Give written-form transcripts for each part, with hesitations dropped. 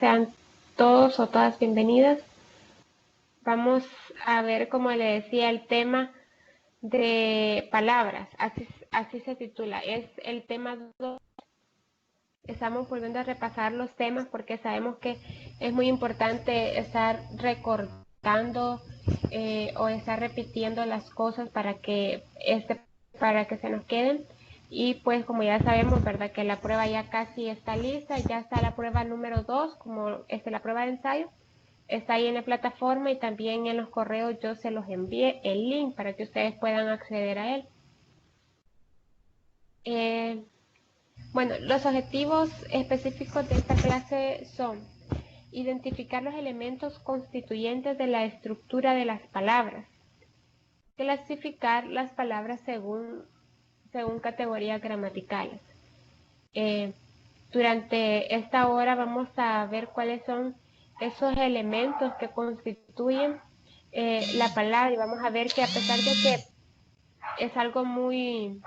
Sean todos o todas bienvenidas. Vamos a ver, como le decía, el tema de palabras. Así se titula. Es el tema 2. Estamos volviendo a repasar los temas porque sabemos que es muy importante estar recordando o estar repitiendo las cosas para que se nos queden. Y pues como ya sabemos, ¿verdad? Que la prueba ya casi está lista, ya está la prueba número 2, como la prueba de ensayo. Está ahí en la plataforma y también en los correos yo se los envié el link para que ustedes puedan acceder a él. Bueno, los objetivos específicos de esta clase son identificar los elementos constituyentes de la estructura de las palabras, clasificar las palabras según categorías gramaticales. Durante esta hora vamos a ver cuáles son esos elementos que constituyen la palabra y vamos a ver que a pesar de que es algo muy,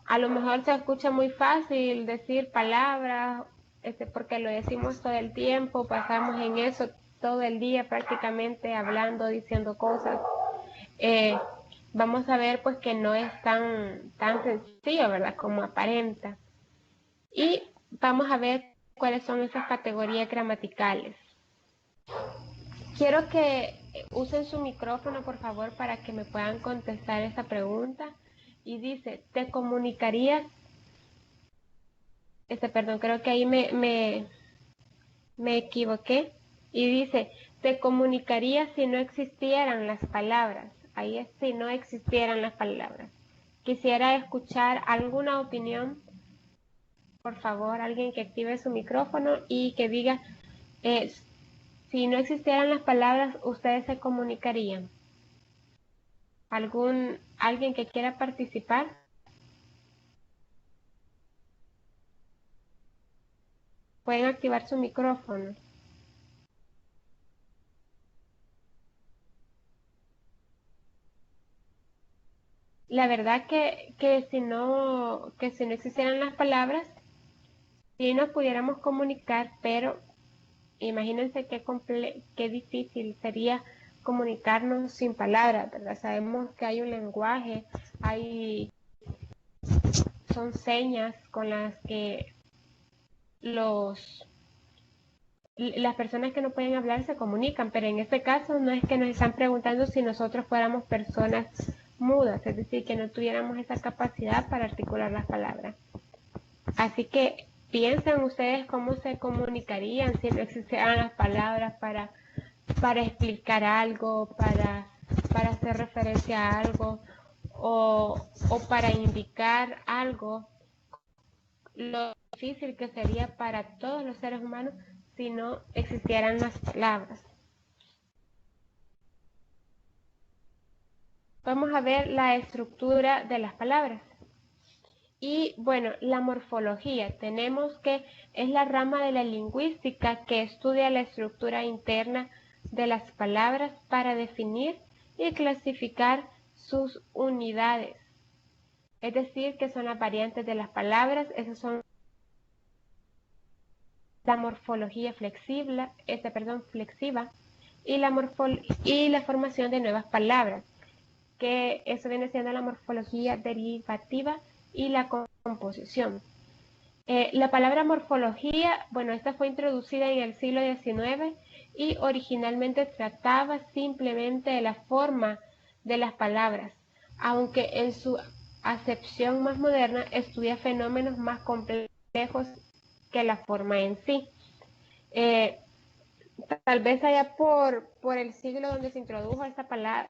a lo mejor se escucha muy fácil decir palabras, porque lo decimos todo el tiempo, pasamos en eso todo el día prácticamente hablando, diciendo cosas. Vamos a ver pues que no es tan sencillo, ¿verdad? Como aparenta. Y vamos a ver cuáles son esas categorías gramaticales. Quiero que usen su micrófono, por favor, para que me puedan contestar esta pregunta. Y dice, ¿te comunicarías? Perdón, creo que ahí me equivoqué. Y dice, ¿te comunicarías si no existieran las palabras? Ahí es si no existieran las palabras. Quisiera escuchar alguna opinión. Por favor, alguien que active su micrófono y que diga, si no existieran las palabras, ustedes se comunicarían. ¿Alguien que quiera participar? Pueden activar su micrófono. La verdad que si no existieran las palabras, sí nos pudiéramos comunicar, pero imagínense qué difícil sería comunicarnos sin palabras, ¿verdad? Sabemos que hay un lenguaje, son señas con las que las personas que no pueden hablar se comunican, pero en este caso no es que nos están preguntando si nosotros fuéramos personas mudas, es decir, que no tuviéramos esa capacidad para articular las palabras. Así que piensen ustedes cómo se comunicarían si no existieran las palabras para explicar algo, para hacer referencia a algo o para indicar algo, lo difícil que sería para todos los seres humanos si no existieran las palabras. Vamos a ver la estructura de las palabras. Y bueno, la morfología, tenemos que es la rama de la lingüística que estudia la estructura interna de las palabras para definir y clasificar sus unidades. Es decir, que son las variantes de las palabras, esas son la morfología flexiva y la formación de nuevas palabras, que eso viene siendo la morfología derivativa y la composición. La palabra morfología, bueno, esta fue introducida en el siglo XIX y originalmente trataba simplemente de la forma de las palabras, aunque en su acepción más moderna estudia fenómenos más complejos que la forma en sí. Tal vez allá por el siglo donde se introdujo esta palabra,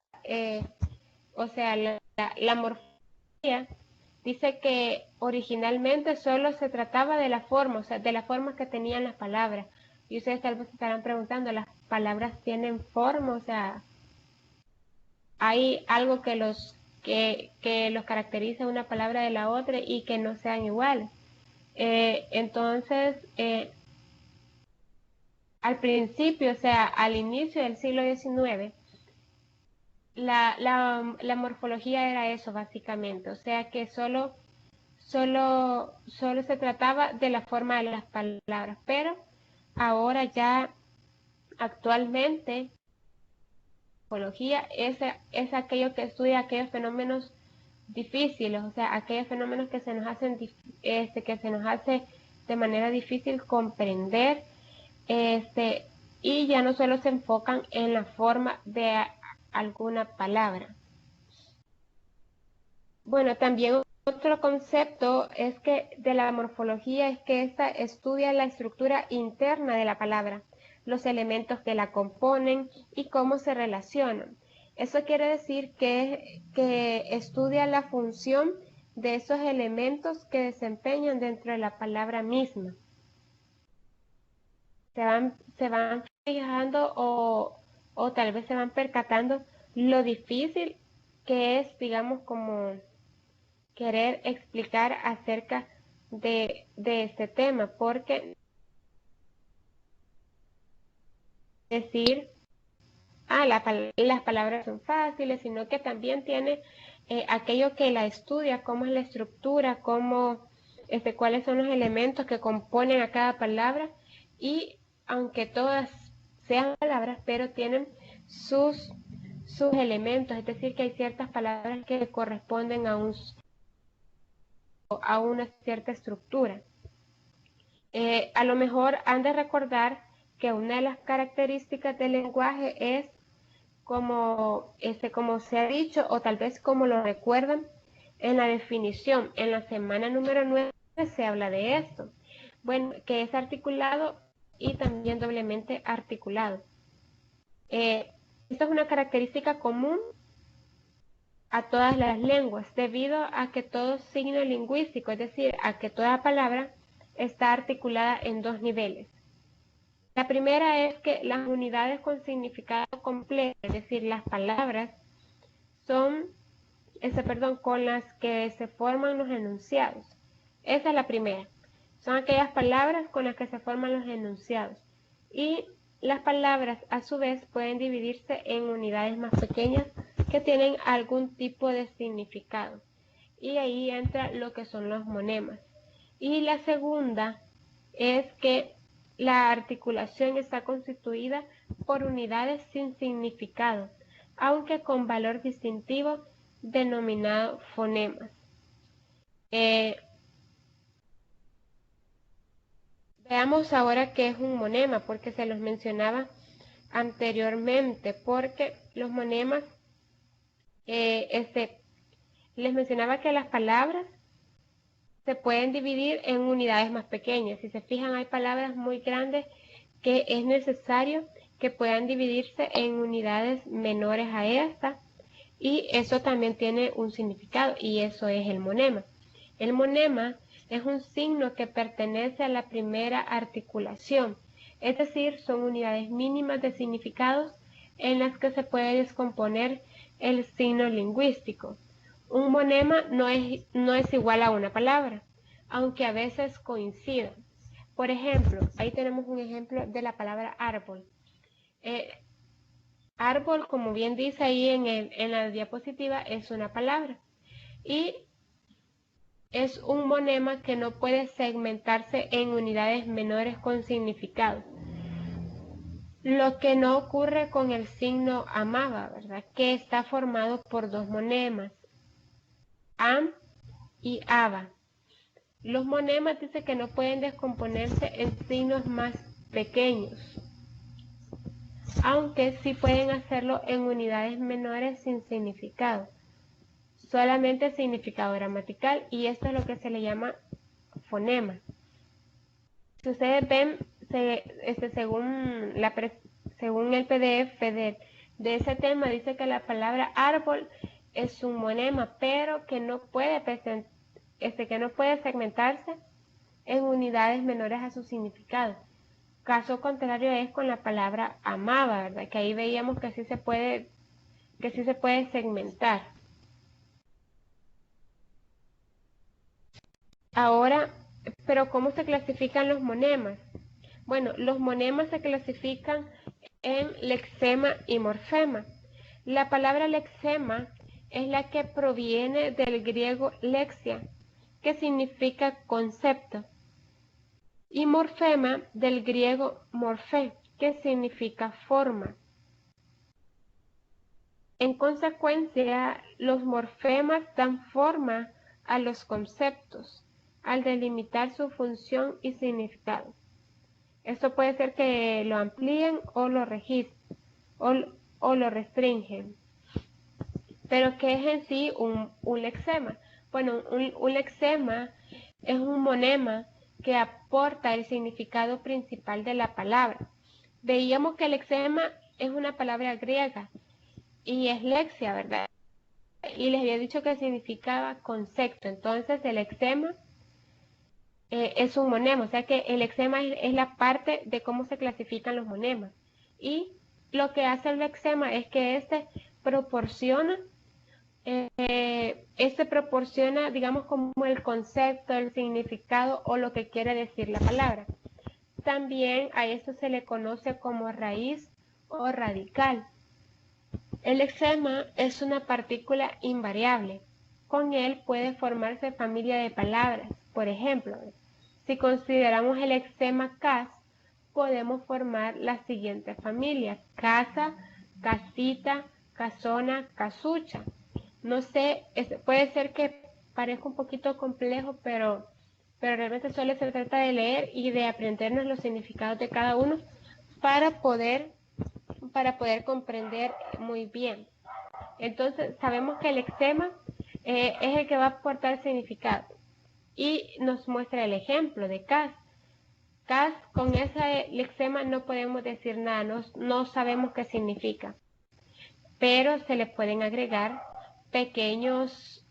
o sea, la morfología, dice que originalmente solo se trataba de la forma, o sea, de la forma que tenían las palabras. Y ustedes tal vez se estarán preguntando, ¿las palabras tienen forma? O sea, ¿hay algo que los caracteriza una palabra de la otra y que no sean iguales? Entonces, al principio, o sea, al inicio del siglo XIX, la morfología era eso básicamente, o sea que solo se trataba de la forma de las palabras, pero ahora ya actualmente morfología es aquello que estudia aquellos fenómenos difíciles, o sea, aquellos fenómenos que se nos hacen que se nos hace de manera difícil comprender, y ya no solo se enfocan en la forma de alguna palabra. Bueno, también otro concepto es que de la morfología es que esta estudia la estructura interna de la palabra, los elementos que la componen y cómo se relacionan. Eso quiere decir que estudia la función de esos elementos que desempeñan dentro de la palabra misma. Se van fijando o tal vez se van percatando lo difícil que es, digamos, como querer explicar acerca de este tema, porque decir, las palabras son fáciles, sino que también tiene aquello que la estudia, cómo es la estructura, cuáles son los elementos que componen a cada palabra, y aunque todas sean palabras, pero tienen sus elementos, es decir, que hay ciertas palabras que corresponden a una cierta estructura. A lo mejor han de recordar que una de las características del lenguaje es como se ha dicho, o tal vez como lo recuerdan en la definición. En la semana número 9 se habla de esto. Bueno, que es articulado y también doblemente articulado. Esto es una característica común a todas las lenguas, debido a que todo signo lingüístico, es decir, a que toda palabra está articulada en dos niveles. La primera es que las unidades con significado completo, es decir, las palabras, son, con las que se forman los enunciados. Esa es la primera. Son aquellas palabras con las que se forman los enunciados. Y las palabras, a su vez, pueden dividirse en unidades más pequeñas que tienen algún tipo de significado. Y ahí entra lo que son los monemas. Y la segunda es que la articulación está constituida por unidades sin significado, aunque con valor distintivo, denominado fonemas. Veamos ahora qué es un monema, porque se los mencionaba anteriormente, porque los monemas, les mencionaba que las palabras se pueden dividir en unidades más pequeñas. Si se fijan, hay palabras muy grandes que es necesario que puedan dividirse en unidades menores a esta, y eso también tiene un significado, y eso es el monema. El monema es un signo que pertenece a la primera articulación, es decir, son unidades mínimas de significados en las que se puede descomponer el signo lingüístico. Un monema no es igual a una palabra, aunque a veces coincidan. Por ejemplo, ahí tenemos un ejemplo de la palabra árbol. Árbol, como bien dice ahí en la diapositiva, es una palabra. Y es un monema que no puede segmentarse en unidades menores con significado. Lo que no ocurre con el signo amaba, ¿verdad? Que está formado por dos monemas, am y aba. Los monemas dice que no pueden descomponerse en signos más pequeños, aunque sí pueden hacerlo en unidades menores sin significado, solamente significado gramatical, y esto es lo que se le llama fonema. Si ustedes ven, según el PDF de ese tema, dice que la palabra árbol es un monema, pero que no puede segmentarse en unidades menores a su significado. Caso contrario es con la palabra amaba, ¿verdad? Que ahí veíamos que sí se puede segmentar. Ahora, pero ¿cómo se clasifican los monemas? Bueno, los monemas se clasifican en lexema y morfema. La palabra lexema es la que proviene del griego lexia, que significa concepto. y morfema del griego morfé, que significa forma. En consecuencia, los morfemas dan forma a los conceptos al delimitar su función y significado. Esto puede ser que lo amplíen o lo registren o lo restringen. Pero ¿qué es en sí un lexema? Bueno, un lexema es un monema que aporta el significado principal de la palabra. Veíamos que el lexema es una palabra griega y es lexia, ¿verdad? Y les había dicho que significaba concepto. Entonces el lexema es un monema, o sea que el lexema es la parte de cómo se clasifican los monemas. Y lo que hace el lexema es que proporciona, digamos, como el concepto, el significado o lo que quiere decir la palabra. También a esto se le conoce como raíz o radical. El lexema es una partícula invariable. Con él puede formarse familia de palabras. Por ejemplo, si consideramos el lexema cas, podemos formar la siguiente familia: casa, casita, casona, casucha. No sé, puede ser que parezca un poquito complejo, pero realmente solo se trata de leer y de aprendernos los significados de cada uno para poder comprender muy bien. Entonces, sabemos que el lexema es el que va a aportar significado. Y nos muestra el ejemplo de cas. Cas, con ese lexema no podemos decir nada, no sabemos qué significa. Pero se le pueden agregar pequeños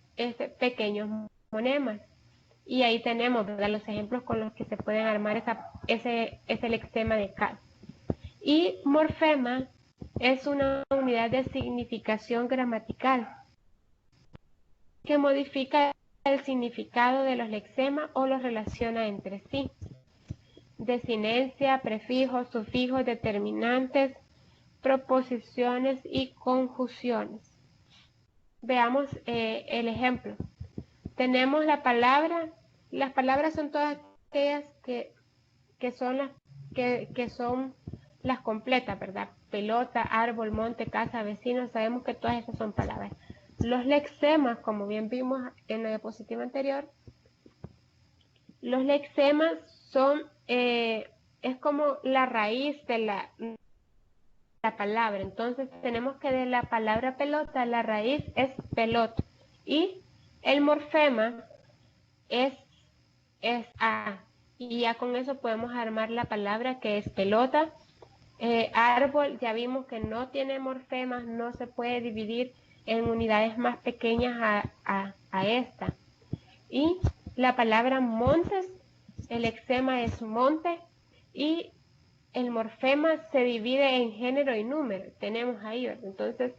monemas. Y ahí tenemos, ¿verdad?, los ejemplos con los que se pueden armar ese lexema de cas. Y morfema es una unidad de significación gramatical que modifica el significado de los lexemas o los relaciona entre sí. Desinencia, prefijos, sufijos, determinantes, proposiciones y conjunciones. Veamos el ejemplo. Tenemos la palabra. Las palabras son todas aquellas que son las completas, ¿verdad? Pelota, árbol, monte, casa, vecino. Sabemos que todas esas son palabras. Los lexemas, como bien vimos en la diapositiva anterior, los lexemas es como la raíz de la palabra. Entonces tenemos que de la palabra pelota, la raíz es pelota. Y el morfema es A. Y ya con eso podemos armar la palabra que es pelota. Árbol, ya vimos que no tiene morfemas, no se puede dividir en unidades más pequeñas a esta. Y la palabra montes, el lexema es monte, y el morfema se divide en género y número. Tenemos ahí, ¿verdad? Entonces,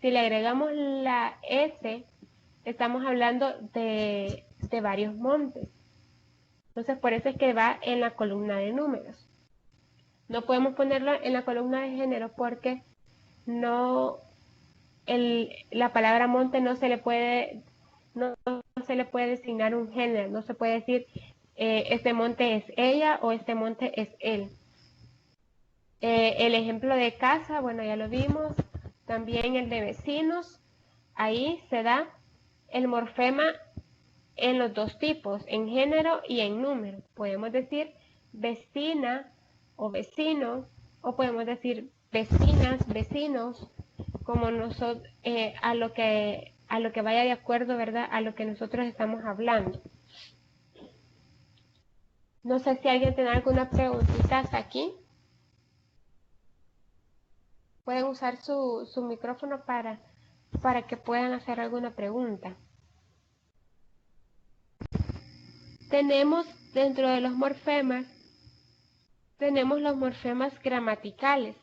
si le agregamos la S, estamos hablando de varios montes. Entonces, por eso es que va en la columna de números. No podemos ponerlo en la columna de género porque la palabra monte no se le puede designar un género. No se puede decir este monte es ella o este monte es él. El ejemplo de casa, bueno, ya lo vimos. También el de vecinos. Ahí se da el morfema en los dos tipos, en género y en número. Podemos decir vecina o vecino, o podemos decir vecinas, vecinos, como nosotros, a lo que vaya de acuerdo, ¿verdad?, a lo que nosotros estamos hablando. No sé si alguien tiene alguna preguntita hasta aquí. Pueden usar su micrófono para que puedan hacer alguna pregunta. Tenemos dentro de los morfemas, tenemos los morfemas gramaticales.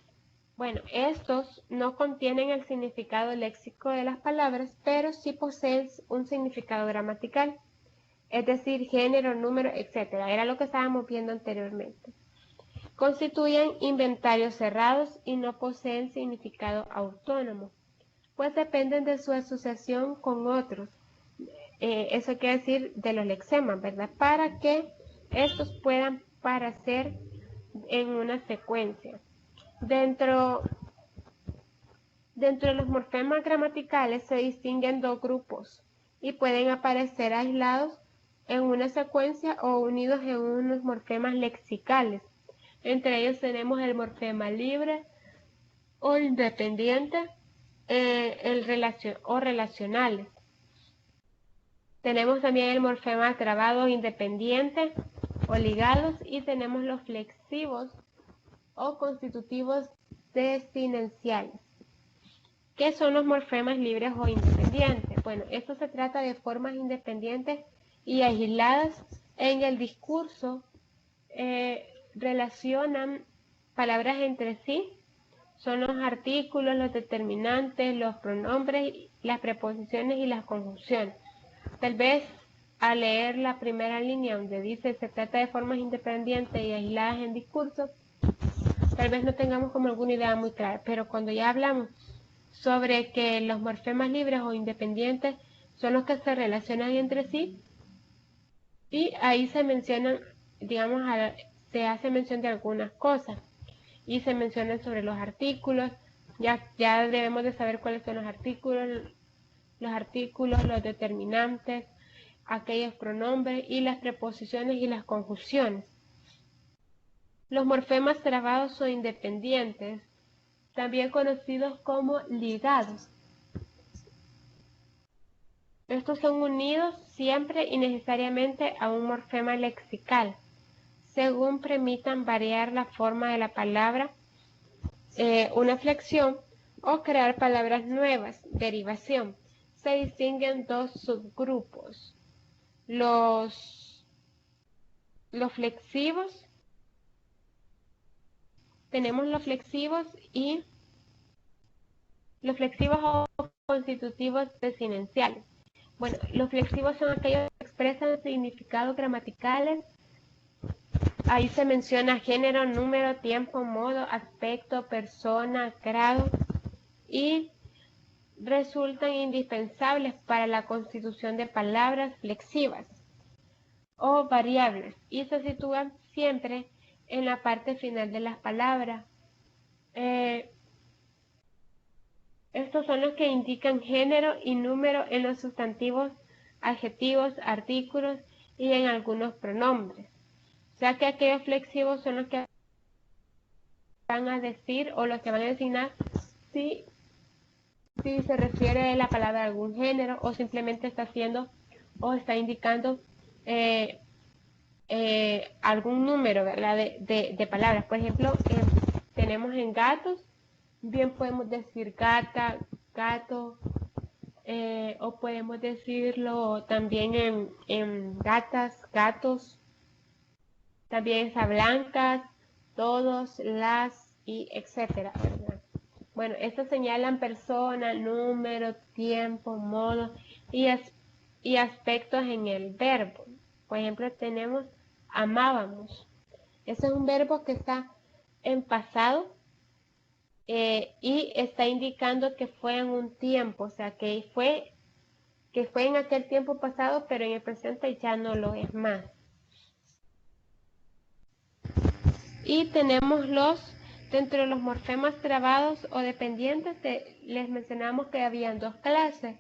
Bueno, estos no contienen el significado léxico de las palabras, pero sí poseen un significado gramatical, es decir, género, número, etc. Era lo que estábamos viendo anteriormente. Constituyen inventarios cerrados y no poseen significado autónomo, pues dependen de su asociación con otros. Eso quiere decir de los lexemas, ¿verdad? Para que estos puedan para ser en una secuencia. Dentro de los morfemas gramaticales se distinguen dos grupos y pueden aparecer aislados en una secuencia o unidos en unos morfemas lexicales. Entre ellos tenemos el morfema libre o independiente o relacionales. Tenemos también el morfema trabado independiente o ligados y tenemos los flexivos o constitutivos desinenciales. ¿Qué son los morfemas libres o independientes? Bueno, esto se trata de formas independientes y aisladas en el discurso, relacionan palabras entre sí, son los artículos, los determinantes, los pronombres, las preposiciones y las conjunciones. Tal vez al leer la primera línea donde dice se trata de formas independientes y aisladas en discurso, tal vez no tengamos como alguna idea muy clara, pero cuando ya hablamos sobre que los morfemas libres o independientes son los que se relacionan entre sí, y ahí se mencionan, digamos, se hace mención de algunas cosas, y se mencionan sobre los artículos. Ya debemos de saber cuáles son los artículos, los determinantes, aquellos pronombres y las preposiciones y las conjunciones. Los morfemas trabados o independientes, también conocidos como ligados. Estos son unidos siempre y necesariamente a un morfema lexical, según permitan variar la forma de la palabra, una flexión, o crear palabras nuevas, derivación. Se distinguen dos subgrupos, los flexivos. Tenemos los flexivos o constitutivos desinenciales. Bueno, los flexivos son aquellos que expresan significados gramaticales. Ahí se menciona género, número, tiempo, modo, aspecto, persona, grado, y resultan indispensables para la constitución de palabras flexivas o variables y se sitúan siempre en la parte final de las palabras. Estos son los que indican género y número en los sustantivos, adjetivos, artículos y en algunos pronombres. O sea que aquellos flexivos son los que van a decir o los que van a designar si se refiere a la palabra a algún género o simplemente está haciendo o está indicando algún número, ¿verdad? de palabras. Por ejemplo, tenemos en gatos, bien podemos decir gata, gato, o podemos decirlo también en gatas, gatos, también está blancas, todos, las, y etcétera, ¿verdad? Bueno, estos señalan persona, número, tiempo, modo y aspectos en el verbo. Por ejemplo, tenemos amábamos. Ese es un verbo que está en pasado y está indicando que fue en un tiempo, o sea, que fue en aquel tiempo pasado, pero en el presente ya no lo es más. Y tenemos dentro de los morfemas trabados o dependientes, les mencionamos que habían dos clases,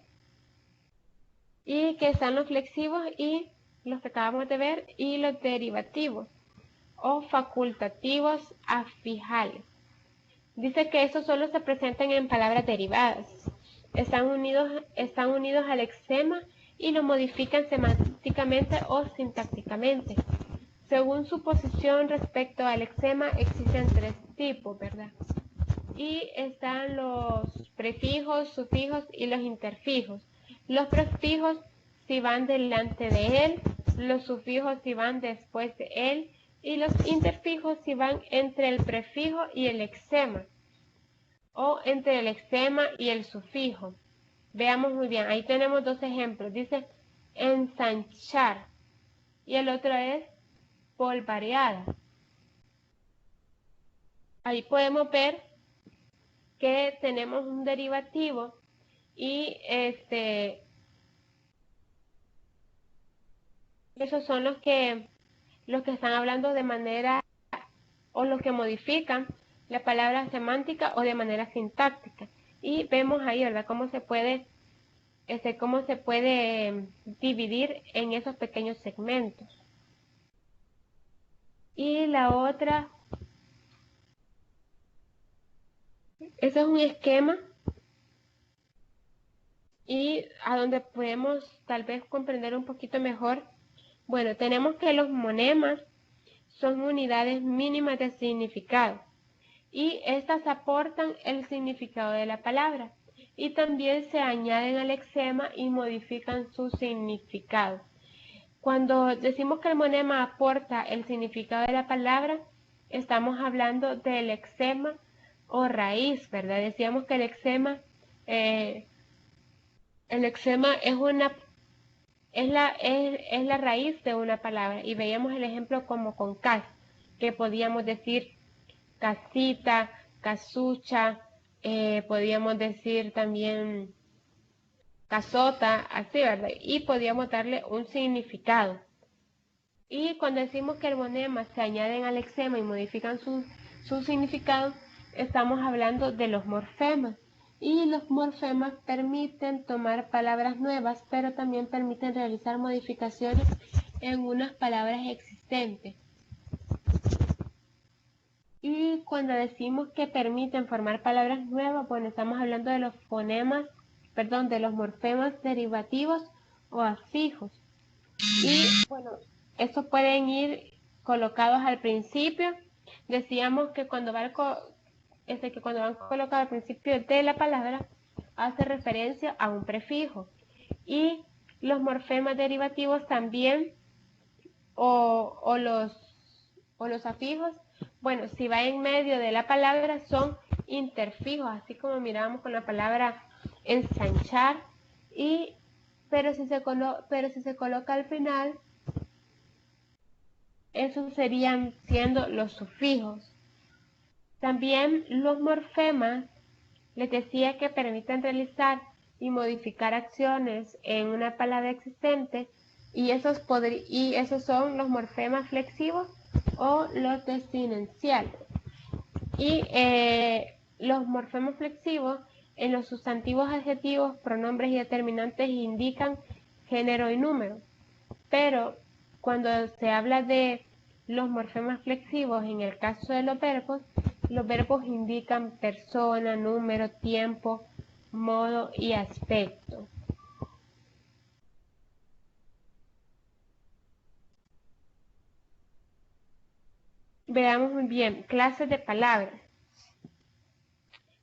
y que están los flexivos y los que acabamos de ver, y los derivativos o facultativos afijales. Dice que estos solo se presentan en palabras derivadas. Están unidos al lexema y lo modifican semánticamente o sintácticamente. Según su posición respecto al lexema, existen tres tipos, ¿verdad? Y están los prefijos, sufijos y los interfijos. Los prefijos si van delante de él, los sufijos si van después de él, y los interfijos si van entre el prefijo y el lexema, o entre el lexema y el sufijo. Veamos muy bien, ahí tenemos dos ejemplos. Dice ensanchar y el otro es polvareada. Ahí podemos ver que tenemos un derivativo y esos son los que los que están hablando de manera o los que modifican la palabra semántica o de manera sintáctica. Y vemos ahí, ¿verdad?, cómo se puede dividir en esos pequeños segmentos. Y la otra, ese es un esquema y a donde podemos tal vez comprender un poquito mejor. Bueno, tenemos que los monemas son unidades mínimas de significado y estas aportan el significado de la palabra y también se añaden al lexema y modifican su significado. Cuando decimos que el monema aporta el significado de la palabra, estamos hablando del lexema o raíz, ¿verdad? Decíamos que el lexema es la raíz de una palabra y veíamos el ejemplo como con cas, que podíamos decir casita, casucha, podíamos decir también casota, así, ¿verdad? Y podíamos darle un significado. Y cuando decimos que el monema se añaden al lexema y modifican su significado, estamos hablando de los morfemas. Y los morfemas permiten tomar palabras nuevas, pero también permiten realizar modificaciones en unas palabras existentes. Y cuando decimos que permiten formar palabras nuevas, bueno, estamos hablando de los de los morfemas derivativos o afijos. Y bueno, estos pueden ir colocados al principio. Decíamos que cuando van colocados al principio de la palabra, hace referencia a un prefijo. Y los morfemas derivativos también, o los afijos, bueno, si va en medio de la palabra son interfijos, así como mirábamos con la palabra ensanchar, pero si se coloca al final, esos serían siendo los sufijos. También los morfemas, les decía que permiten realizar y modificar acciones en una palabra existente, y esos son los morfemas flexivos o los desinenciales. Y los morfemas flexivos en los sustantivos, adjetivos, pronombres y determinantes indican género y número, pero cuando se habla de los morfemas flexivos, en el caso de los verbos indican persona, número, tiempo, modo y aspecto. Veamos muy bien, clases de palabras.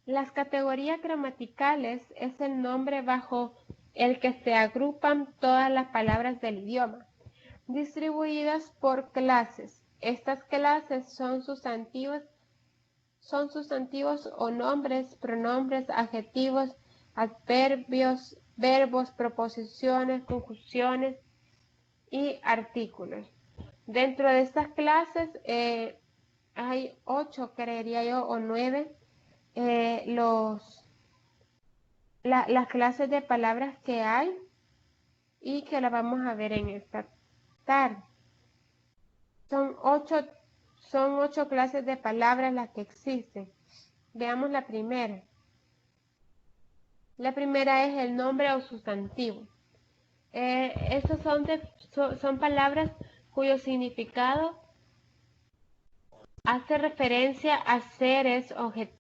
Las categorías gramaticales es el nombre bajo el que se agrupan todas las palabras del idioma, distribuidas por clases. Estas clases son sustantivos o nombres, pronombres, adjetivos, adverbios, verbos, proposiciones, conjunciones y artículos. Dentro de estas clases hay 8, creería yo, o 9, las clases de palabras que hay y que las vamos a ver en esta tarde. Son 8 clases de palabras las que existen. Veamos la primera. La primera es el nombre o sustantivo. Estos son palabras cuyo significado hace referencia a seres, objetos,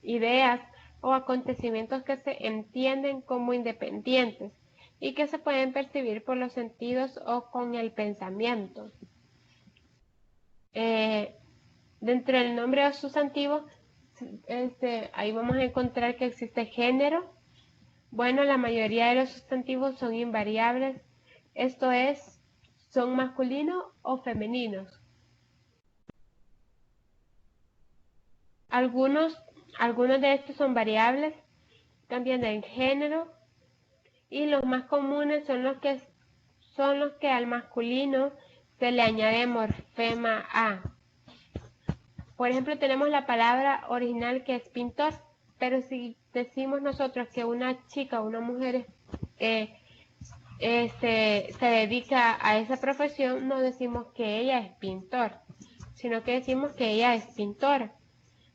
ideas o acontecimientos que se entienden como independientes y que se pueden percibir por los sentidos o con el pensamiento. Dentro del nombre o sustantivo, ahí vamos a encontrar que existe género. Bueno, la mayoría de los sustantivos son invariables, esto es, son masculinos o femeninos. Algunos de estos son variables, cambian de género, y los más comunes son los que al masculino se le añade morfema A. Por ejemplo, tenemos la palabra original que es pintor, pero si decimos nosotros que una chica o una mujer se dedica a esa profesión, no decimos que ella es pintor, sino que decimos que ella es pintora.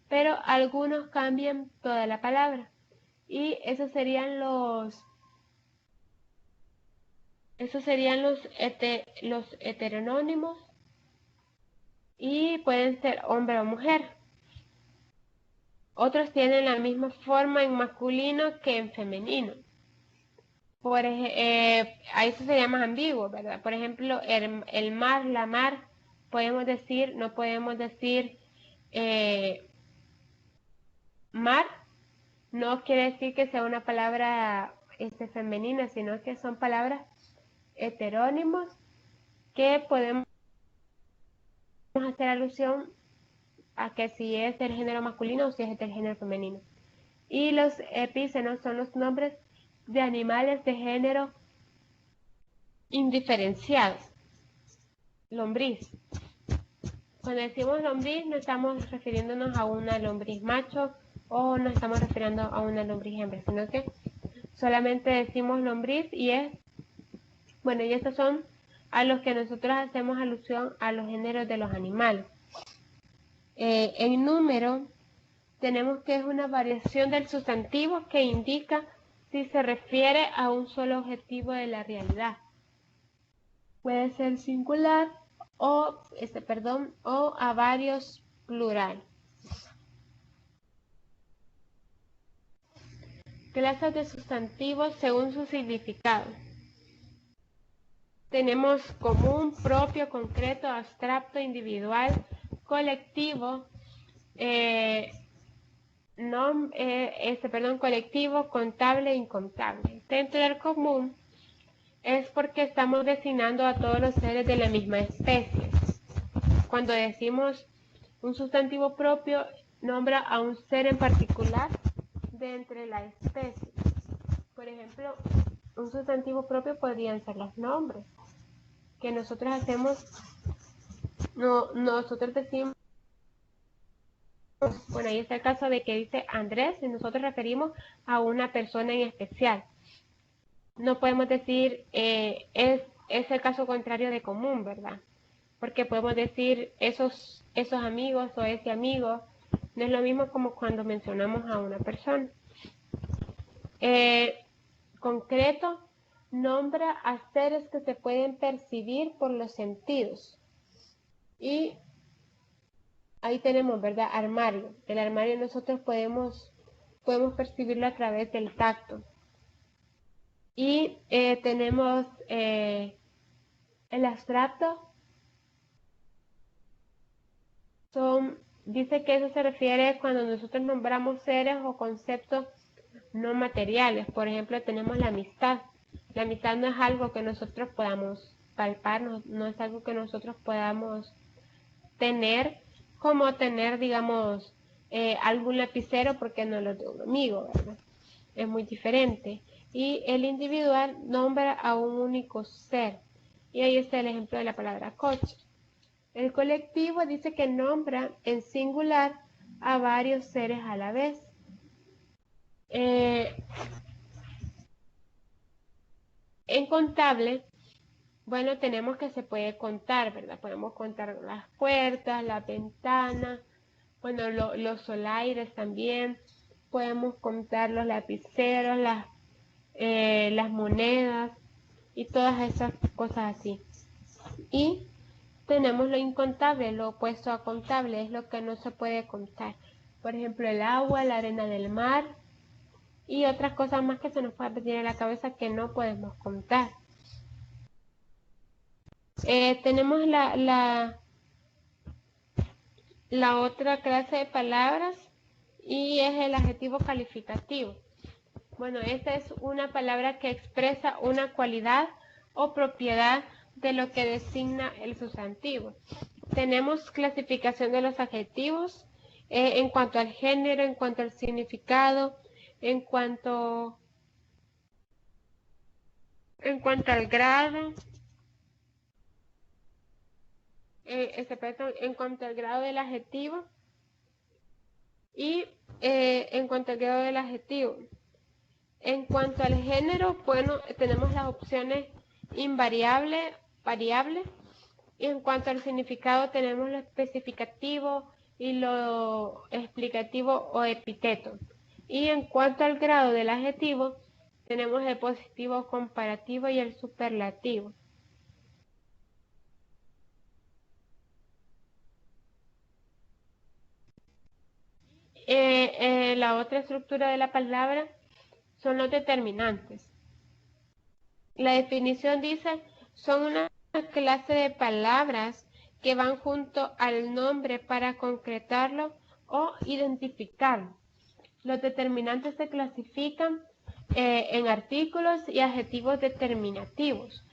Pero algunos cambian toda la palabra. Y esos serían los heteronónimos, y pueden ser hombre o mujer. Otros tienen la misma forma en masculino que en femenino. A eso sería más ambiguo, ¿verdad? Por ejemplo, el mar, la mar, no podemos decir mar, no quiere decir que sea una palabra femenina, sino que son palabras heterónimos que podemos hacer alusión a que si es del género masculino o si es del género femenino. Y los epícenos son los nombres de animales de género indiferenciados. Lombriz. Cuando decimos lombriz no estamos refiriéndonos a una lombriz macho o no estamos refiriendo a una lombriz hembra, sino que solamente decimos lombriz y estos son a los que nosotros hacemos alusión a los géneros de los animales. En número tenemos que es una variación del sustantivo que indica si se refiere a un solo objetivo de la realidad. Puede ser singular o a varios plural. Clases de sustantivos según su significado. Tenemos común, propio, concreto, abstracto, individual, colectivo, colectivo, contable e incontable. Dentro del común es porque estamos designando a todos los seres de la misma especie. Cuando decimos un sustantivo propio, nombra a un ser en particular de entre la especie. Por ejemplo, un sustantivo propio podrían ser los nombres que nosotros hacemos. Nosotros decimos, ahí está el caso de que dice Andrés y nosotros referimos a una persona en especial. No podemos decir es el caso contrario de común, ¿verdad? Porque podemos decir esos amigos o ese amigo. No es lo mismo como cuando mencionamos a una persona. Concreto nombra a seres que se pueden percibir por los sentidos. Y ahí tenemos, ¿verdad? Armario. El armario nosotros podemos percibirlo a través del tacto. Y tenemos el abstracto. Dice que eso se refiere cuando nosotros nombramos seres o conceptos no materiales. Por ejemplo, tenemos la amistad. La amistad no es algo que nosotros podamos palpar, no es algo que nosotros podamos tener, como tener, digamos, algún lapicero porque no lo de un amigo, ¿verdad? Es muy diferente. Y el individual nombra a un único ser. Y ahí está el ejemplo de la palabra coche. El colectivo dice que nombra en singular a varios seres a la vez. En contable, tenemos que se puede contar, ¿verdad? Podemos contar las puertas, las ventanas, los solaires también. Podemos contar los lapiceros, las monedas y todas esas cosas así. Y tenemos lo incontable, lo opuesto a contable, es lo que no se puede contar. Por ejemplo, el agua, la arena del mar y otras cosas más que se nos puede venir a la cabeza que no podemos contar. Tenemos la otra clase de palabras y es el adjetivo calificativo. Esta es una palabra que expresa una cualidad o propiedad de lo que designa el sustantivo. Tenemos clasificación de los adjetivos en cuanto al género, en cuanto al significado, en cuanto al grado, en cuanto al grado del adjetivo y en cuanto al género, tenemos las opciones invariable, variable. Y en cuanto al significado tenemos lo especificativo y lo explicativo o epíteto. Y en cuanto al grado del adjetivo tenemos el positivo comparativo y el superlativo. La otra estructura de la palabra son los determinantes. La definición dice, son una clase de palabras que van junto al nombre para concretarlo o identificarlo. Los determinantes se clasifican en artículos y adjetivos determinativos.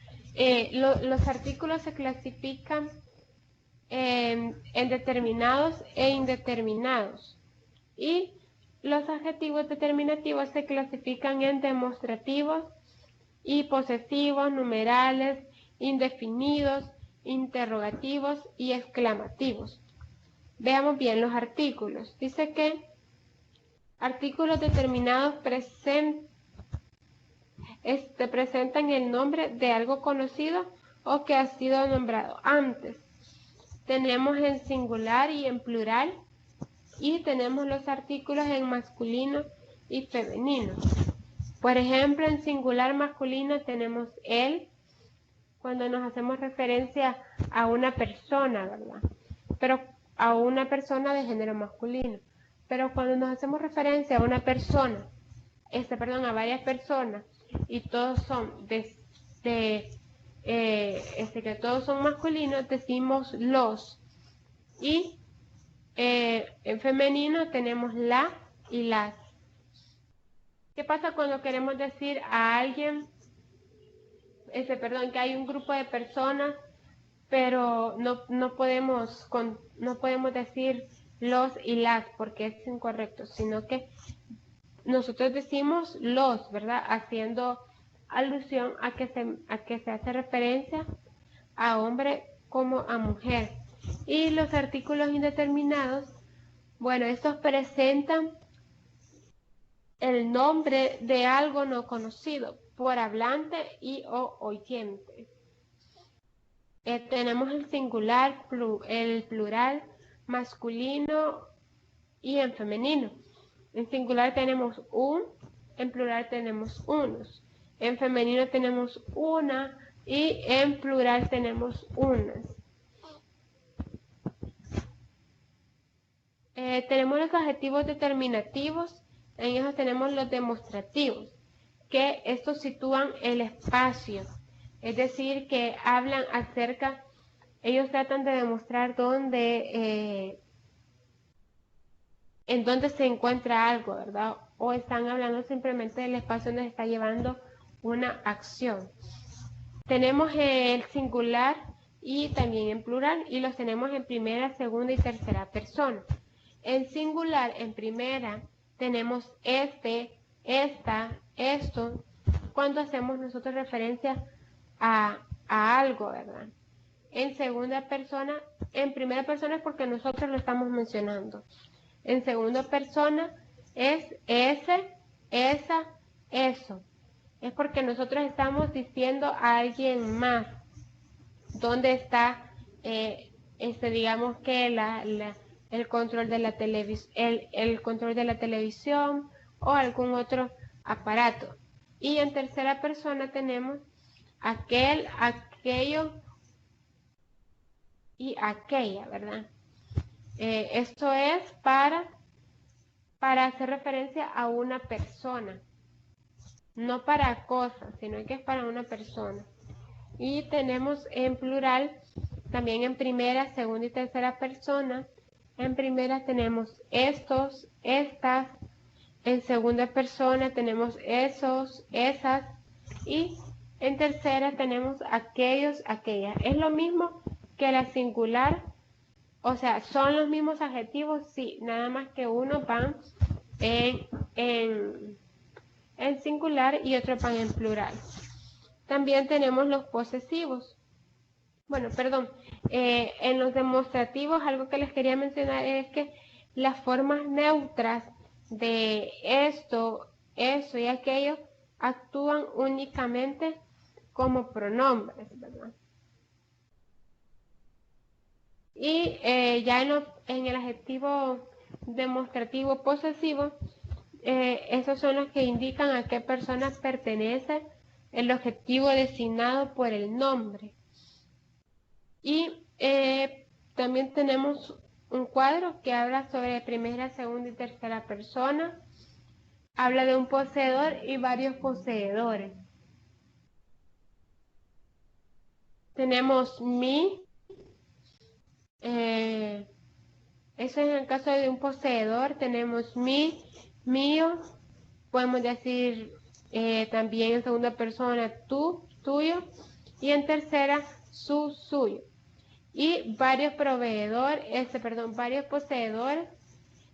Los artículos se clasifican en determinados e indeterminados. Y los adjetivos determinativos se clasifican en demostrativos y posesivos, numerales, indefinidos, interrogativos y exclamativos. Veamos bien los artículos. Dice que artículos determinados presentan el nombre de algo conocido o que ha sido nombrado antes. Tenemos en singular y en plural, y tenemos los artículos en masculino y femenino. Por ejemplo, en singular masculino tenemos él, cuando nos hacemos referencia a una persona, ¿verdad? Pero a una persona de género masculino. Pero cuando nos hacemos referencia a una persona, a varias personas, y todos son que todos son masculinos, decimos los. Y en femenino tenemos la y las. ¿Qué pasa cuando queremos decir a alguien, que hay un grupo de personas, pero no podemos decir los y las porque es incorrecto, sino que nosotros decimos los, ¿verdad? Haciendo alusión a que se hace referencia a hombre como a mujer. Y los artículos indeterminados, bueno, estos presentan el nombre de algo no conocido por hablante y o oyente. Tenemos el singular, el plural, masculino y en femenino. En singular tenemos un, en plural tenemos unos. En femenino tenemos una y en plural tenemos unas. Tenemos los adjetivos determinativos, en ellos tenemos los demostrativos, que estos sitúan el espacio, es decir, que hablan acerca, ellos tratan de demostrar en dónde se encuentra algo, ¿verdad? O están hablando simplemente del espacio donde se está llevando una acción. Tenemos el singular y también en plural, y los tenemos en primera, segunda y tercera persona. En singular, en primera, tenemos este, esta, esto, cuando hacemos nosotros referencia a algo, ¿verdad? En segunda persona, en primera persona es porque nosotros lo estamos mencionando. En segunda persona es ese, esa, eso. Es porque nosotros estamos diciendo a alguien más dónde está, digamos que el control de la el control de la televisión o algún otro aparato. Y en tercera persona tenemos aquel, aquello y aquella, ¿verdad? Esto es para hacer referencia a una persona, no para cosas, sino que es para una persona. Y tenemos en plural también en primera, segunda y tercera persona. En primera tenemos estos, estas. En segunda persona tenemos esos, esas. Y en tercera tenemos aquellos, aquellas. Es lo mismo que la singular. O sea, son los mismos adjetivos, sí, nada más que uno van en singular y otro van en plural. También tenemos los posesivos. Bueno, perdón, en los demostrativos algo que les quería mencionar es que las formas neutras de esto, eso y aquello actúan únicamente como pronombres, ¿verdad? Y ya en el adjetivo demostrativo posesivo, esos son los que indican a qué persona pertenece el objetivo designado por el nombre. Y también tenemos un cuadro que habla sobre primera, segunda y tercera persona. Habla de un poseedor y varios poseedores. Tenemos mi, eso es en el caso de un poseedor. Tenemos mi, mío, podemos decir también en segunda persona tú, tuyo, y en tercera su, suyo. Y varios varios poseedores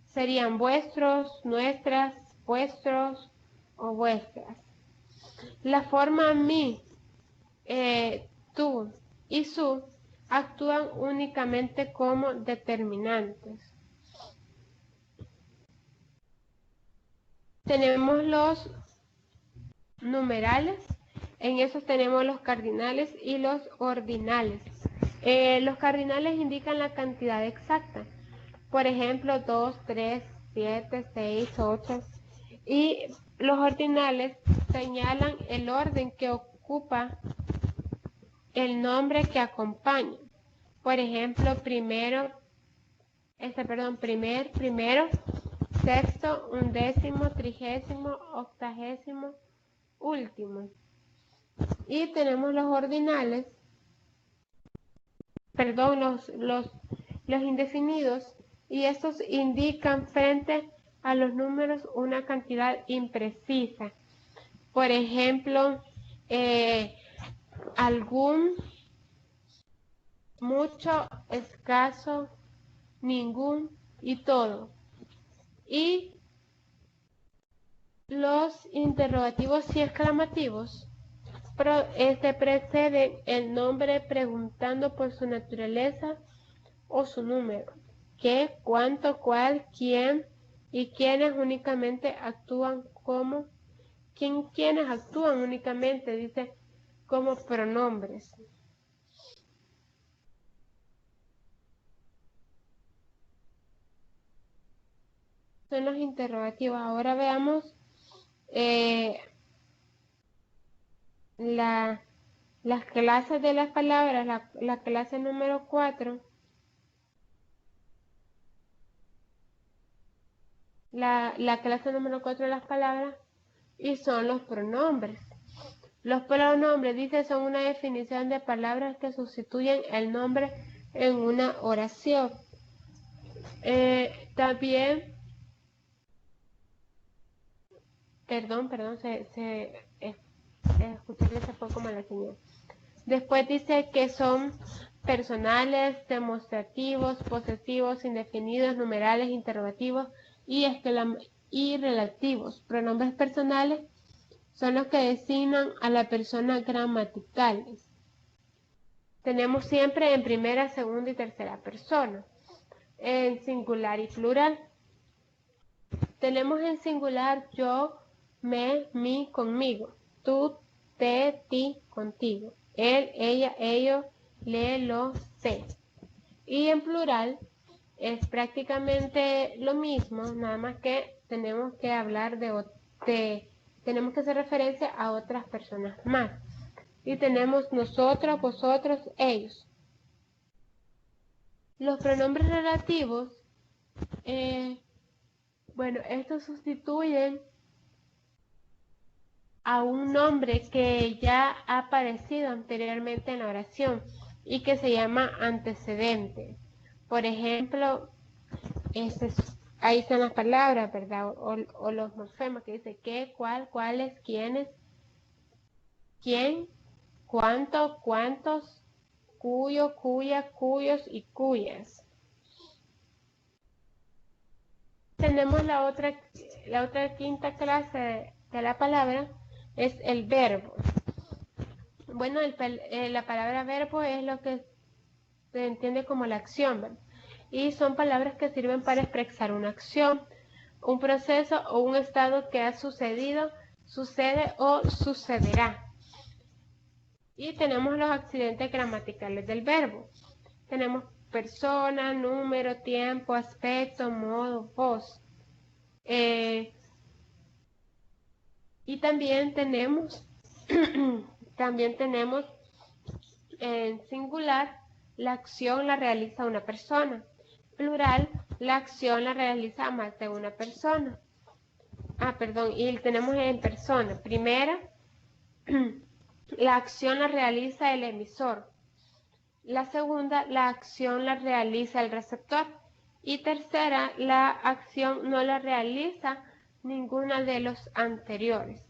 serían vuestros, nuestras, vuestros o vuestras. La forma mi, tú y su actúan únicamente como determinantes. Tenemos los numerales, en esos tenemos los cardinales y los ordinales. Los cardinales indican la cantidad exacta, por ejemplo 2, 3, 7, 6, 8, y los ordinales señalan el orden que ocupa el nombre que acompaña. Por ejemplo, primero, sexto, undécimo, trigésimo, octagésimo, último. Y tenemos los ordinales, los indefinidos, y estos indican frente a los números una cantidad imprecisa. Por ejemplo, algún, mucho, escaso, ningún y todo. Y los interrogativos y exclamativos preceden el nombre preguntando por su naturaleza o su número. ¿Qué, cuánto, cuál, quién y quiénes únicamente actúan como quienes actúan únicamente, dice, como pronombres. Son los interrogativos. Ahora veamos las clases de las palabras, la clase número 4. La clase número 4 de las palabras, y son los pronombres. Los pronombres, dice, son una definición de palabras que sustituyen el nombre en una oración. También, perdón, escucharle se fue como la señal. Después dice que son personales, demostrativos, posesivos, indefinidos, numerales, interrogativos y relativos. Pronombres personales son los que designan a la persona gramaticales. Tenemos siempre en primera, segunda y tercera persona. En singular y plural. Tenemos en singular yo, me, mi, conmigo. Tú, te, ti, contigo. Él, ella, ellos, le, lo, se. Y en plural es prácticamente lo mismo, nada más que tenemos que hablar tenemos que hacer referencia a otras personas más. Y tenemos nosotros, vosotros, ellos. Los pronombres relativos, estos sustituyen a un nombre que ya ha aparecido anteriormente en la oración y que se llama antecedente. Por ejemplo, ahí están las palabras, ¿verdad? O los morfemas que dice qué, cuál, cuáles, quiénes, quién, cuánto, cuántos, cuyo, cuya, cuyos y cuyas. Tenemos la otra quinta clase de la palabra, es el verbo. Bueno, la palabra verbo es lo que se entiende como la acción, ¿verdad? Y son palabras que sirven para expresar una acción, un proceso o un estado que ha sucedido, sucede o sucederá. Y tenemos los accidentes gramaticales del verbo. Tenemos persona, número, tiempo, aspecto, modo, voz. Y también tenemos, en singular, la acción la realiza una persona. Plural, la acción la realiza más de una persona. Y tenemos en persona. Primera, la acción la realiza el emisor. La segunda, la acción la realiza el receptor. Y tercera, la acción no la realiza ninguna de los anteriores.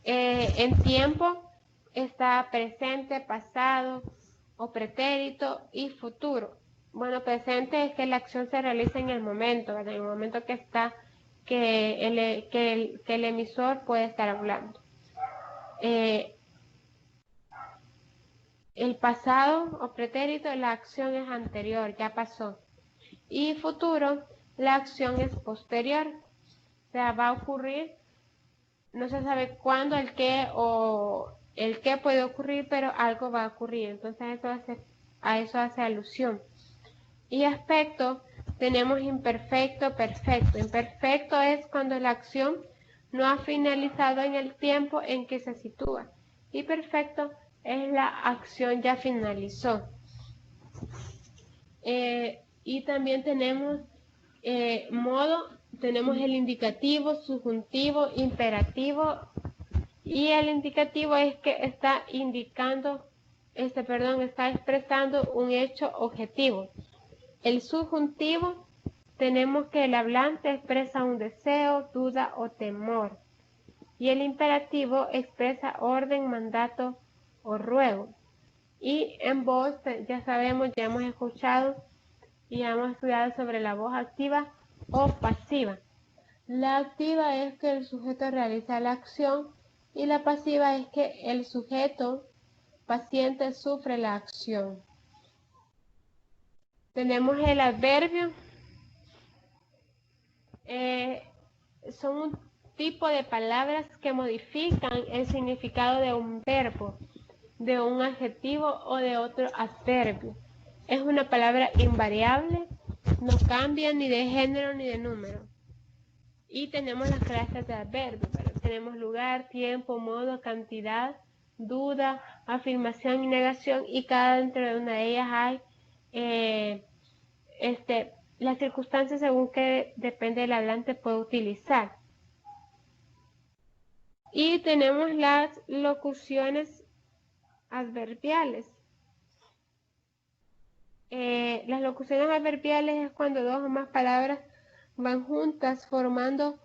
En tiempo está presente, pasado o pretérito y futuro. Bueno, presente es que la acción se realiza en el momento, ¿verdad? En el momento que el emisor puede estar hablando. El pasado o pretérito, la acción es anterior, ya pasó. Y futuro, la acción es posterior. O sea, va a ocurrir, no se sabe cuándo, el qué puede ocurrir, pero algo va a ocurrir. Entonces a eso hace alusión. Y aspecto, tenemos imperfecto, perfecto. Imperfecto es cuando la acción no ha finalizado en el tiempo en que se sitúa. Y perfecto es la acción ya finalizó. Y también tenemos modo, tenemos el indicativo, subjuntivo, imperativo. Y el indicativo es que está está expresando un hecho objetivo. El subjuntivo, tenemos que el hablante expresa un deseo, duda o temor. Y el imperativo expresa orden, mandato o ruego. Y en voz, ya sabemos, ya hemos escuchado y ya hemos estudiado sobre la voz activa o pasiva. La activa es que el sujeto realiza la acción y la pasiva es que el sujeto paciente sufre la acción. Tenemos el adverbio. Son un tipo de palabras que modifican el significado de un verbo, de un adjetivo o de otro adverbio. Es una palabra invariable, no cambia ni de género ni de número. Y tenemos las clases de adverbios. Tenemos lugar, tiempo, modo, cantidad, duda, afirmación y negación, y cada dentro de una de ellas hay las circunstancias según que depende del hablante puede utilizar. Y tenemos las locuciones adverbiales. Las locuciones adverbiales es cuando dos o más palabras van juntas formando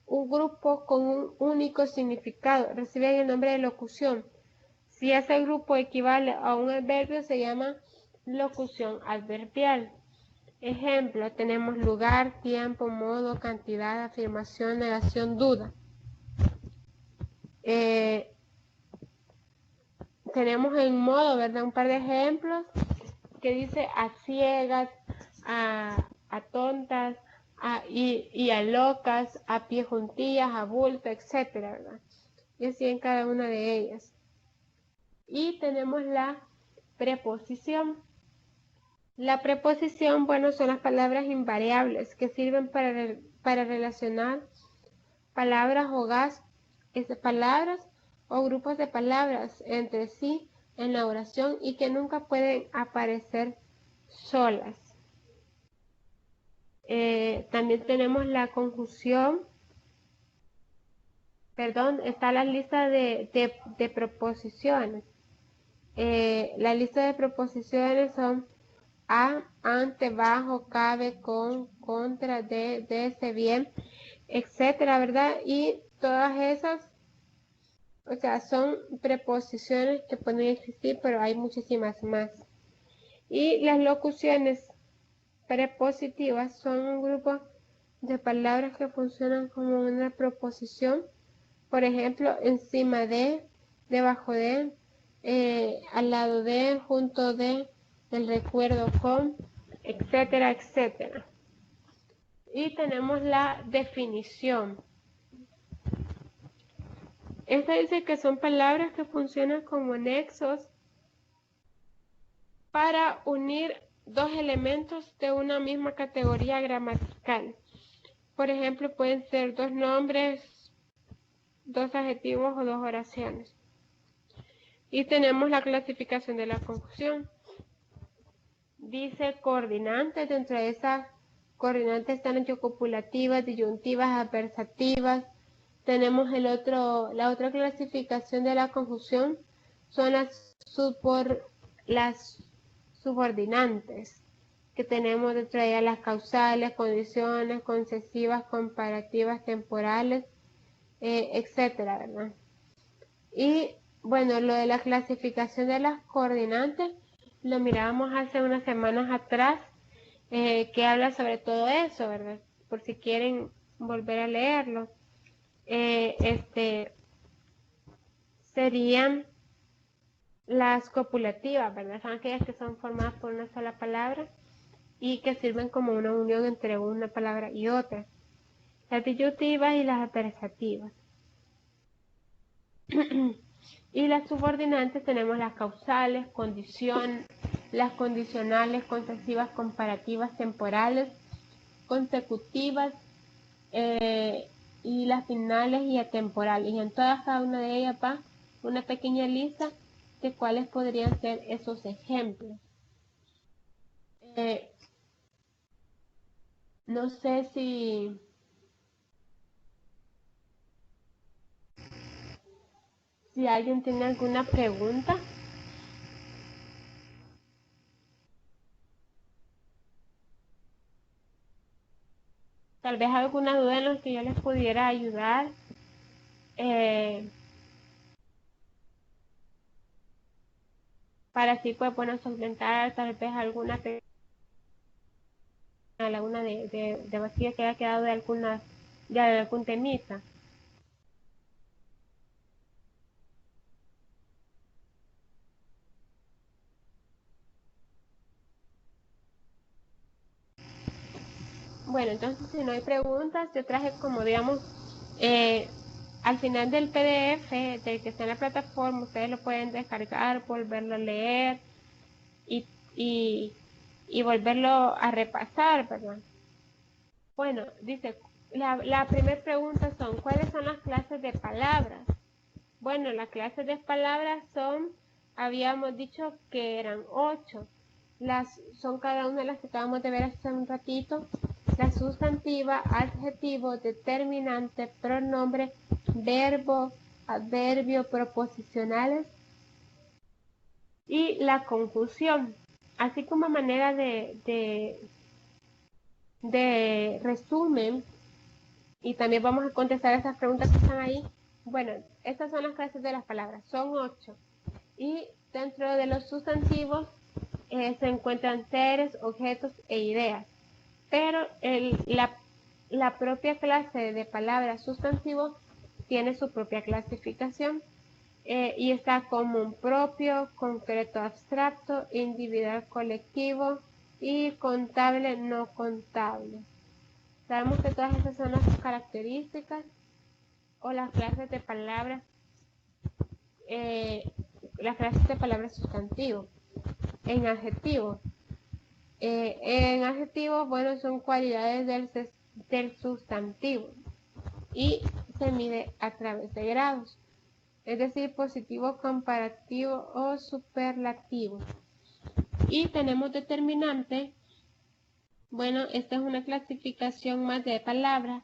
un grupo con un único significado. Reciben el nombre de locución. Si ese grupo equivale a un adverbio, se llama locución adverbial. Ejemplo, tenemos lugar, tiempo, modo, cantidad, afirmación, negación, duda. Tenemos en modo, ¿verdad? Un par de ejemplos que dice a ciegas, a tontas, y a locas, a pie juntillas, a bulto, etcétera, ¿verdad? Y así en cada una de ellas. Y tenemos la preposición. La preposición, bueno, son las palabras invariables que sirven para relacionar palabras o grupos de palabras entre sí en la oración y que nunca pueden aparecer solas. También tenemos la conjunción, está la lista de preposiciones. La lista de preposiciones son a, ante, bajo, cabe, con, contra, de, se, bien, etcétera, ¿verdad? Y todas esas, o sea, son preposiciones que pueden existir, pero hay muchísimas más. Y las locuciones prepositivas son un grupo de palabras que funcionan como una preposición. Por ejemplo, encima de, debajo de, al lado de, junto de, el recuerdo con, etcétera, etcétera. Y tenemos la definición. Esta dice que son palabras que funcionan como nexos para unir dos elementos de una misma categoría gramatical. Por ejemplo, pueden ser dos nombres, dos adjetivos o dos oraciones. Y tenemos la clasificación de la conjunción. Dice coordinantes, dentro de esas coordinantes están copulativas, disyuntivas, adversativas. Tenemos la otra clasificación de la conjunción, son las subordinantes, que tenemos dentro de ellas las causales, condiciones, concesivas, comparativas, temporales, etcétera, ¿verdad? Y bueno, lo de la clasificación de las coordinantes lo mirábamos hace unas semanas atrás, que habla sobre todo eso, ¿verdad? Por si quieren volver a leerlo. Serían las copulativas, ¿verdad? Son aquellas que son formadas por una sola palabra y que sirven como una unión entre una palabra y otra. Las disyuntivas y las adversativas. Y las subordinantes tenemos las causales, las condicionales, concesivas, comparativas, temporales, consecutivas, y las finales y atemporales. Y en todas cada una de ellas va una pequeña lista de cuáles podrían ser esos ejemplos. No sé si alguien tiene alguna pregunta. Tal vez alguna duda en la que yo les pudiera ayudar. Para así pues bueno solventar tal vez alguna de vacía que haya quedado de algún temita. Bueno, entonces si no hay preguntas, yo traje como digamos, al final del PDF, del que está en la plataforma, ustedes lo pueden descargar, volverlo a leer y volverlo a repasar, ¿verdad? Bueno, dice, la primera pregunta son, ¿cuáles son las clases de palabras? Bueno, las clases de palabras habíamos dicho que eran 8. Son cada una de las que acabamos de ver hace un ratito. La sustantiva, adjetivo, determinante, pronombre, verbo, adverbio, proposicionales y la conjunción. Así como manera de resumen, y también vamos a contestar esas preguntas que están ahí. Bueno, estas son las clases de las palabras, son 8. Y dentro de los sustantivos se encuentran seres, objetos e ideas. Pero la propia clase de palabras sustantivos tiene su propia clasificación y está común propio, concreto abstracto, individual colectivo y contable no contable. Sabemos que todas esas son las características o las clases de palabras, sustantivo. En adjetivos, bueno, son cualidades del sustantivo y se mide a través de grados, es decir, positivo, comparativo o superlativo. Y tenemos determinante. Bueno, esta es una clasificación más de palabras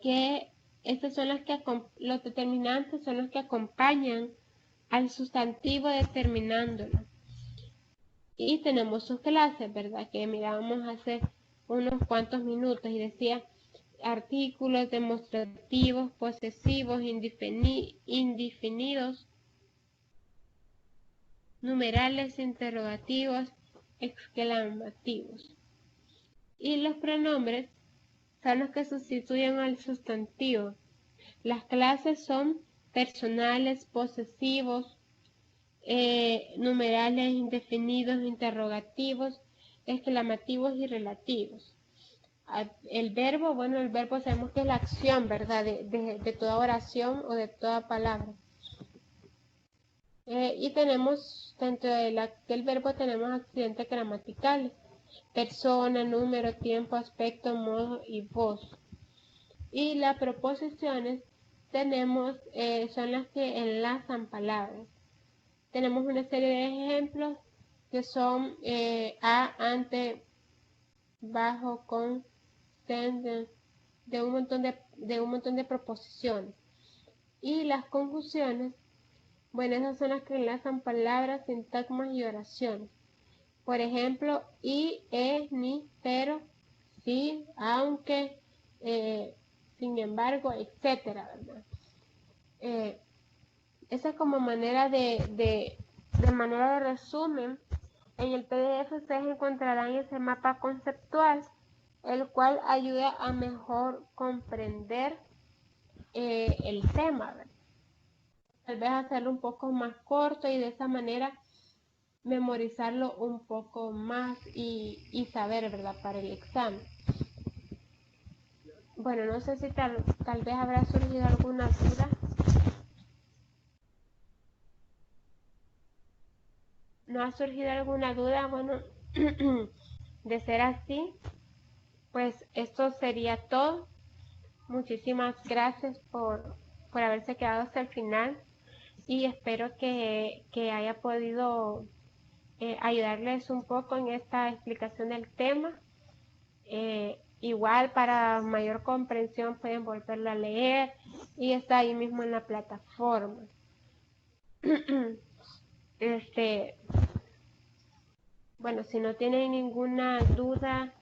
que estas son los determinantes son los que acompañan al sustantivo determinándolo. Y tenemos sus clases, ¿verdad? Que mirábamos hace unos cuantos minutos y decía artículos, demostrativos, posesivos, indefinidos, numerales, interrogativos, exclamativos. Y los pronombres son los que sustituyen al sustantivo. Las clases son personales, posesivos, numerales, indefinidos, interrogativos, exclamativos y relativos. El verbo, bueno, el verbo sabemos que es la acción, ¿verdad? De toda oración o de toda palabra. Y tenemos, dentro del verbo tenemos accidentes gramaticales: persona, número, tiempo, aspecto, modo y voz. Y las preposiciones tenemos, son las que enlazan palabras. Tenemos una serie de ejemplos que son a, ante, bajo, con, de un montón de proposiciones. Y las conjunciones, bueno, esas son las que enlazan palabras, sintagmas y oraciones. Por ejemplo, y, ni, pero, sí, aunque, sin embargo, etcétera, ¿verdad? Esa es como manera de manera de resumen. En el PDF ustedes encontrarán ese mapa conceptual, el cual ayuda a mejor comprender el tema, ¿verdad? Tal vez hacerlo un poco más corto y de esa manera memorizarlo un poco más y saber, ¿verdad?, para el examen. Bueno, no sé si tal vez habrá surgido alguna duda. ¿No ha surgido alguna duda? Bueno, de ser así, pues esto sería todo. Muchísimas gracias por haberse quedado hasta el final y espero que haya podido ayudarles un poco en esta explicación del tema. Igual, para mayor comprensión pueden volverlo a leer y está ahí mismo en la plataforma. Bueno, si no tienen ninguna duda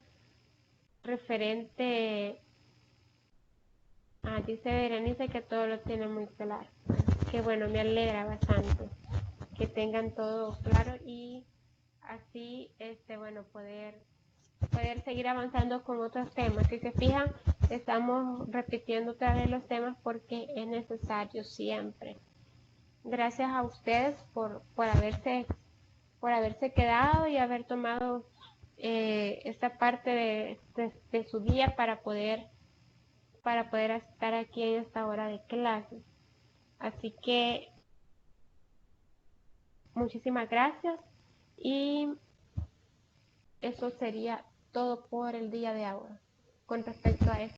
referente, dice Berenice que todo lo tiene muy claro. Que bueno, me alegra bastante que tengan todo claro y así, bueno, poder seguir avanzando con otros temas. Si se fijan, estamos repitiendo otra vez los temas porque es necesario siempre. Gracias a ustedes por haberse quedado y haber tomado esta parte de su día para poder estar aquí en esta hora de clase. Así que muchísimas gracias y eso sería todo por el día de ahora con respecto a esto.